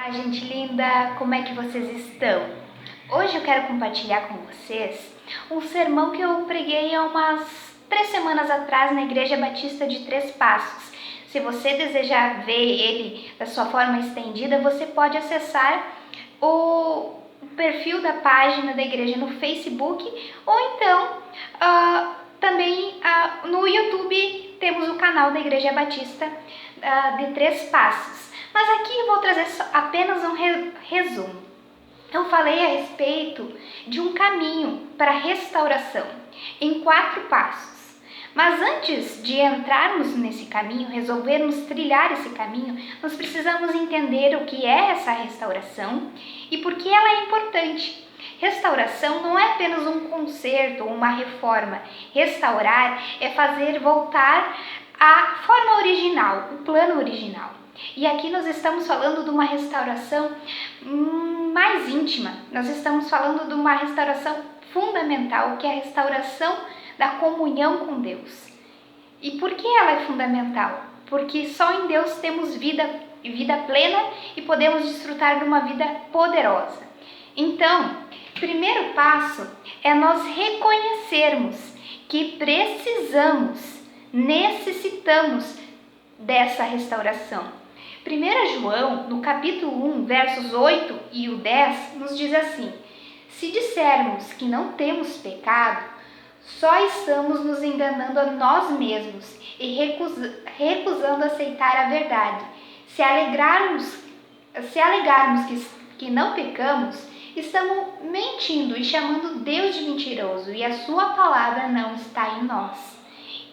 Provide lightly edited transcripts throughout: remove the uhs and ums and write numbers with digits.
Olá, gente linda! Como é que vocês estão? Hoje eu quero compartilhar com vocês um sermão que eu preguei há umas 3 semanas atrás na Igreja Batista de Três Passos. Se você desejar ver ele da sua forma estendida, você pode acessar o perfil da página da igreja no Facebook ou então também no YouTube temos o canal da Igreja Batista de Três Passos. Mas aqui eu vou trazer apenas um resumo. Eu falei a respeito de um caminho para a restauração, em 4 passos. Mas antes de entrarmos nesse caminho, resolvermos trilhar esse caminho, nós precisamos entender o que é essa restauração e por que ela é importante. Restauração não é apenas um conserto ou uma reforma. Restaurar é fazer voltar à forma original, o plano original. E aqui nós estamos falando de uma restauração mais íntima. Nós estamos falando de uma restauração fundamental, que é a restauração da comunhão com Deus. E por que ela é fundamental? Porque só em Deus temos vida plena e podemos desfrutar de uma vida poderosa. Então, o primeiro passo é nós reconhecermos que necessitamos dessa restauração. 1 João, no capítulo 1, versos 8 e o 10, nos diz assim: se dissermos que não temos pecado, só estamos nos enganando a nós mesmos e recusando aceitar a verdade. Se alegarmos que não pecamos, estamos mentindo e chamando Deus de mentiroso, e a sua palavra não está em nós.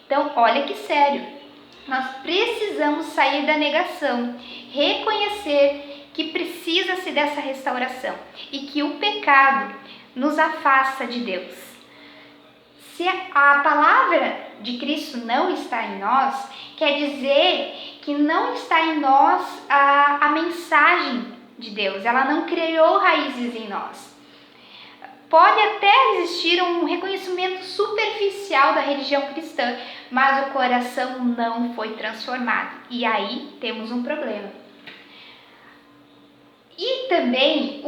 Então, olha que sério. Nós precisamos sair da negação, reconhecer que precisa-se dessa restauração e que o pecado nos afasta de Deus. Se a palavra de Cristo não está em nós, quer dizer que não está em nós a mensagem de Deus, ela não criou raízes em nós. Pode até existir um reconhecimento superficial da religião cristã, mas o coração não foi transformado. E aí temos um problema. E também,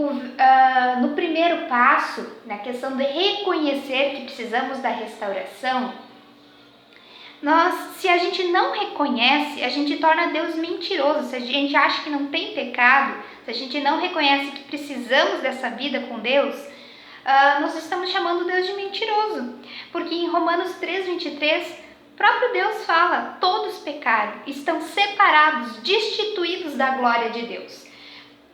no primeiro passo, na questão de reconhecer que precisamos da restauração, se a gente não reconhece, a gente torna Deus mentiroso. Se a gente acha que não tem pecado, se a gente não reconhece que precisamos dessa vida com Deus, nós estamos chamando Deus de mentiroso, porque em Romanos 3:23, o próprio Deus fala: todos pecaram, estão separados, destituídos da glória de Deus.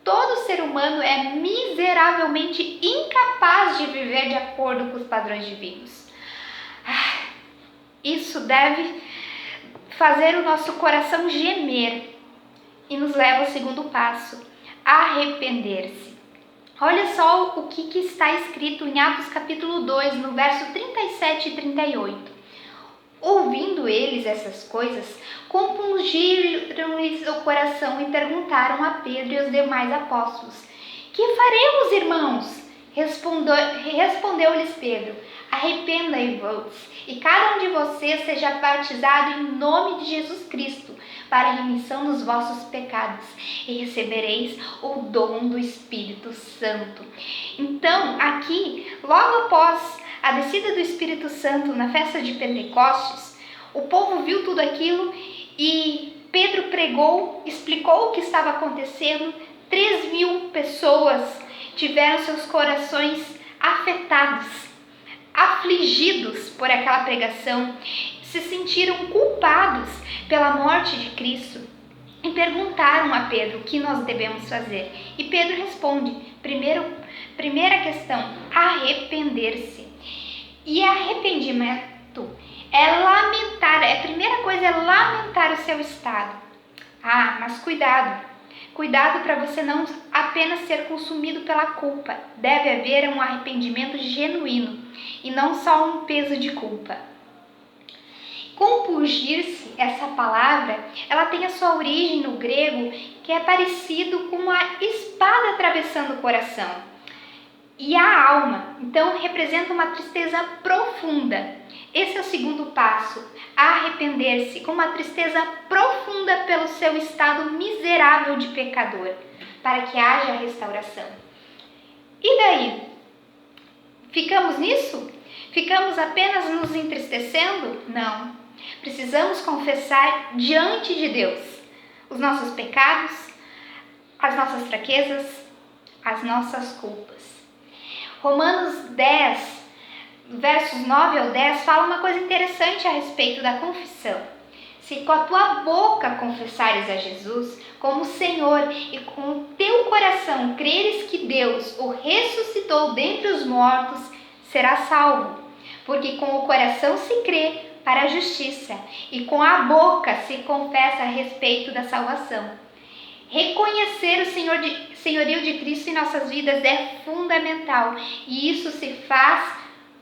Todo ser humano é miseravelmente incapaz de viver de acordo com os padrões divinos. Isso deve fazer o nosso coração gemer e nos leva ao segundo passo: arrepender-se. Olha só o que está escrito em Atos capítulo 2, no verso 37 e 38. Ouvindo eles essas coisas, compungiram-lhes o coração e perguntaram a Pedro e aos demais apóstolos: que faremos, irmãos? Respondeu-lhes Pedro: arrependai-vos e cada um de vocês seja batizado em nome de Jesus Cristo para a remissão dos vossos pecados e recebereis o dom do Espírito Santo. Então, aqui, logo após a descida do Espírito Santo na festa de Pentecostes, o povo viu tudo aquilo e Pedro pregou, explicou o que estava acontecendo. 3.000 pessoas tiveram seus corações afetados, afligidos por aquela pregação, se sentiram culpados pela morte de Cristo e perguntaram a Pedro o que nós devemos fazer. E Pedro responde: primeira questão, arrepender-se. E arrependimento é lamentar, a primeira coisa é lamentar o seu estado. Mas cuidado para você não apenas ser consumido pela culpa. Deve haver um arrependimento genuíno e não só um peso de culpa. Compungir-se, essa palavra, ela tem a sua origem no grego, que é parecido com uma espada atravessando o coração e a alma. Então representa uma tristeza profunda. Esse é o segundo passo: arrepender-se com uma tristeza profunda pelo seu estado miserável de pecador. para que haja restauração. E daí? Ficamos nisso? Ficamos apenas nos entristecendo? Não. Precisamos confessar diante de Deus os nossos pecados, as nossas fraquezas, as nossas culpas. Romanos 10, versos 9 ao 10, fala uma coisa interessante a respeito da confissão. Se com a tua boca confessares a Jesus como Senhor e com o teu coração creres que Deus o ressuscitou dentre os mortos, serás salvo. Porque com o coração se crê para a justiça e com a boca se confessa a respeito da salvação. Reconhecer o senhorio de Cristo em nossas vidas é fundamental e isso se faz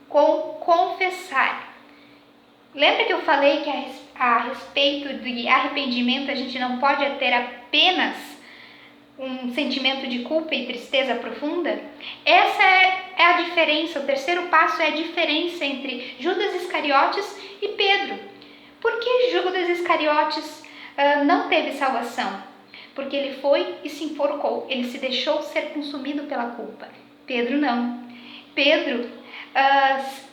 com confessar. Lembra que eu falei que a respeito de arrependimento a gente não pode ter apenas um sentimento de culpa e tristeza profunda? Essa é a diferença, o terceiro passo é a diferença entre Judas Iscariotes e Pedro. Por que Judas Iscariotes não teve salvação? Porque ele foi e se enforcou, ele se deixou ser consumido pela culpa. Pedro não. Pedro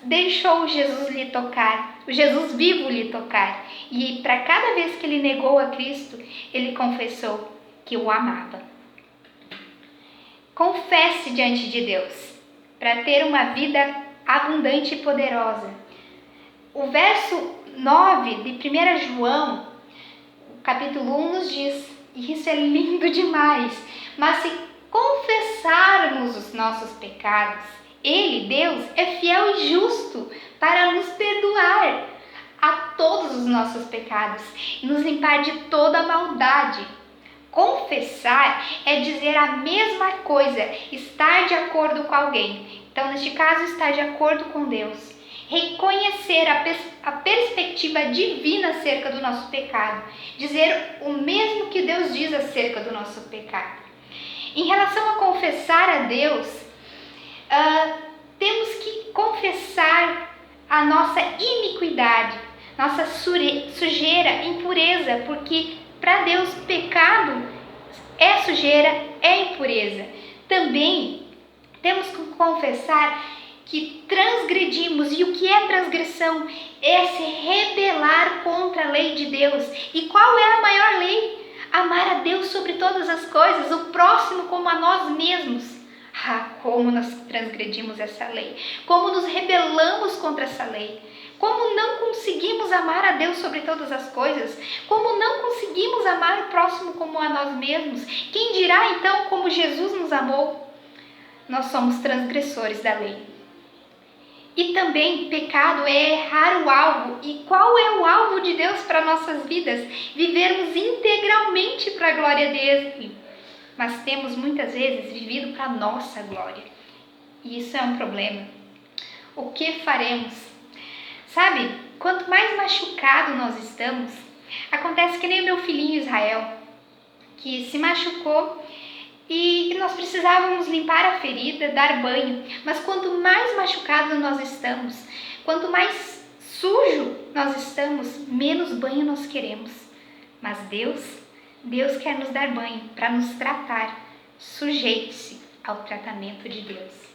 deixou Jesus lhe tocar, o Jesus vivo lhe tocar. E para cada vez que ele negou a Cristo, ele confessou que o amava. Confesse diante de Deus para ter uma vida abundante e poderosa. O verso 9 de 1 João, capítulo 1, nos diz, e isso é lindo demais, mas se confessarmos os nossos pecados, Ele, Deus, é fiel e justo para nos perdoar a todos os nossos pecados e nos limpar de toda maldade. Confessar é dizer a mesma coisa, estar de acordo com alguém. Então, neste caso, estar de acordo com Deus. Reconhecer a perspectiva divina acerca do nosso pecado. Dizer o mesmo que Deus diz acerca do nosso pecado. Em relação a confessar a Deus, temos que confessar a nossa iniquidade, nossa sujeira, impureza, porque para Deus pecado é sujeira, é impureza. Também temos que confessar que transgredimos, e o que é transgressão? É se rebelar contra a lei de Deus. E qual é a maior lei? Amar a Deus sobre todas as coisas, o próximo como a nós mesmos. Como nós transgredimos essa lei, como nos rebelamos contra essa lei, como não conseguimos amar a Deus sobre todas as coisas, como não conseguimos amar o próximo como a nós mesmos. Quem dirá então como Jesus nos amou? Nós somos transgressores da lei. E também pecado é errar o alvo. E qual é o alvo de Deus para nossas vidas? Vivermos integralmente para a glória dele. Mas temos muitas vezes vivido para a nossa glória. E isso é um problema. O que faremos? Sabe, quanto mais machucado nós estamos, acontece que nem o meu filhinho Israel, que se machucou e nós precisávamos limpar a ferida, dar banho. Mas quanto mais machucado nós estamos, quanto mais sujo nós estamos, menos banho nós queremos. Mas Deus quer nos dar banho para nos tratar. Sujeite-se ao tratamento de Deus.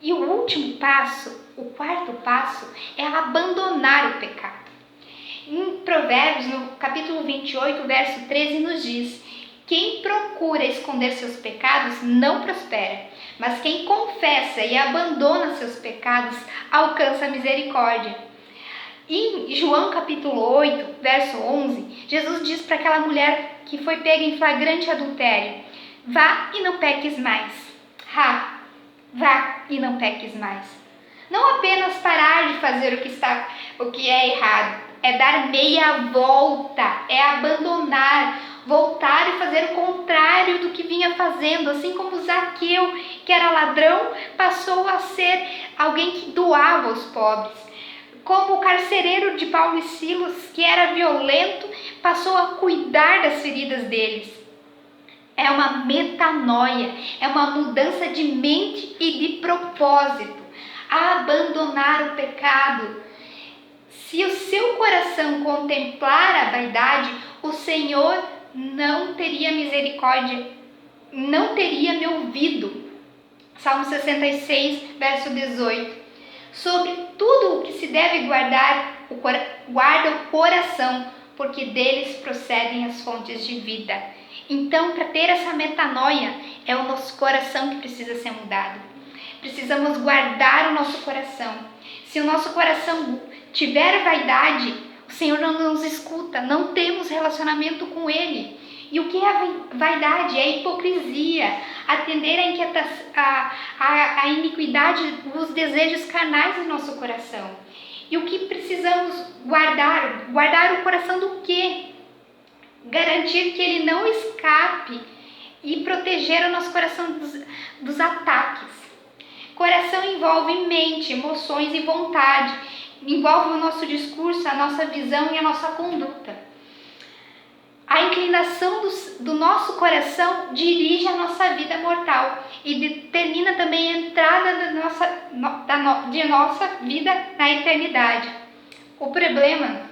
E o último passo, o quarto passo, é abandonar o pecado. Em Provérbios, no capítulo 28, verso 13, nos diz: quem procura esconder seus pecados não prospera, mas quem confessa e abandona seus pecados alcança a misericórdia. Em João capítulo 8, verso 11, Jesus diz para aquela mulher que foi pega em flagrante adultério: vá e não peques mais. Vá e não peques mais. Não apenas parar de fazer o que é errado, é dar meia volta, é abandonar, voltar e fazer o contrário do que vinha fazendo, assim como Zaqueu, que era ladrão, passou a ser alguém que doava aos pobres. Como o carcereiro de Paulo e Silas, que era violento, passou a cuidar das feridas deles. É uma metanoia, é uma mudança de mente e de propósito. Abandonar o pecado. Se o seu coração contemplar a vaidade, o Senhor não teria misericórdia não teria me ouvido. Salmo 66, verso 18. Sobre tudo o que se deve guardar, guarda o coração, porque deles procedem as fontes de vida. Então, para ter essa metanoia, é o nosso coração que precisa ser mudado. Precisamos guardar o nosso coração. Se o nosso coração tiver vaidade, o Senhor não nos escuta, não temos relacionamento com Ele. E o que é vaidade? É hipocrisia, atender a iniquidade, os desejos carnais do nosso coração. E o que precisamos guardar? Guardar o coração do quê? Garantir que ele não escape e proteger o nosso coração dos ataques. Coração envolve mente, emoções e vontade. Envolve o nosso discurso, a nossa visão e a nossa conduta. A inclinação do nosso coração dirige a nossa vida mortal e determina também a entrada de nossa vida na eternidade. O problema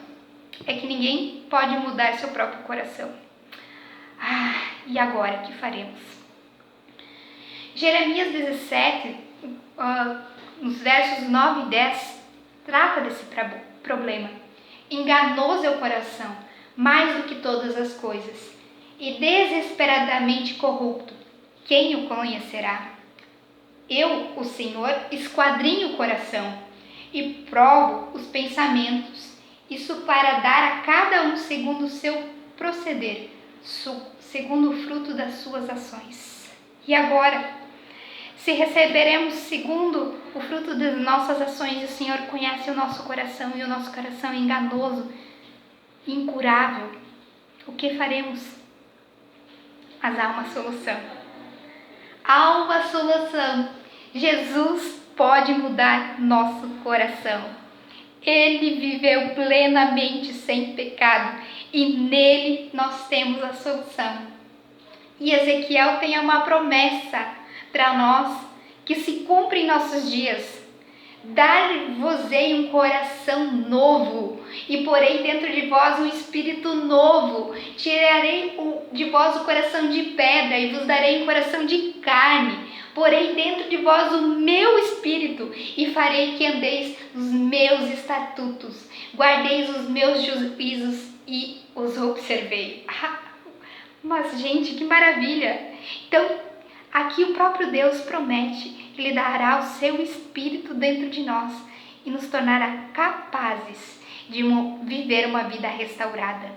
é que ninguém pode mudar seu próprio coração. E agora, o que faremos? Jeremias 17, nos versos 9 e 10, trata desse problema. Enganoso é o coração, mais do que todas as coisas, e desesperadamente corrupto. Quem o conhecerá? Eu, o Senhor, esquadrinho o coração e provo os pensamentos, isso para dar a cada um segundo o seu proceder, segundo o fruto das suas ações. E agora, se receberemos segundo o fruto das nossas ações, o Senhor conhece o nosso coração e o nosso coração é enganoso, incurável, o que faremos? Mas há uma solução. Há uma solução. Jesus pode mudar nosso coração. Ele viveu plenamente sem pecado e nele nós temos a solução. E Ezequiel tem uma promessa para nós que se cumpre em nossos dias. Dar-vos-ei um coração novo, e porei dentro de vós um espírito novo. Tirarei de vós o coração de pedra, e vos darei um coração de carne. Porei dentro de vós o meu espírito, e farei que andeis nos meus estatutos. Guardeis os meus juízos e os observei. Mas, gente, que maravilha! Então, aqui o próprio Deus promete que Ele dará o seu Espírito dentro de nós e nos tornará capazes de viver uma vida restaurada,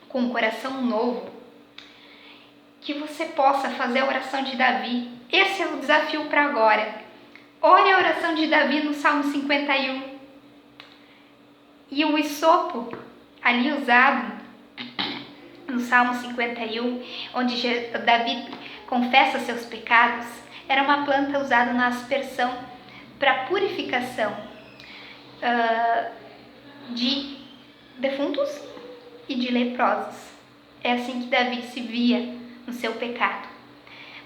com um coração novo. Que você possa fazer a oração de Davi. Esse é o desafio para agora. Ore a oração de Davi no Salmo 51. E o hisopo ali usado no Salmo 51, onde Davi confessa seus pecados, era uma planta usada na aspersão para purificação de defuntos e de leprosos. É assim que Davi se via no seu pecado.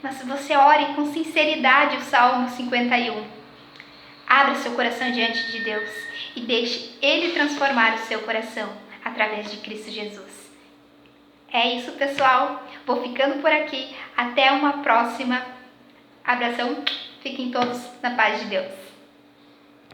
Mas você ore com sinceridade o Salmo 51. Abra seu coração diante de Deus e deixe Ele transformar o seu coração através de Cristo Jesus. É isso, pessoal. Vou ficando por aqui. Até uma próxima. Abração. Fiquem todos na paz de Deus.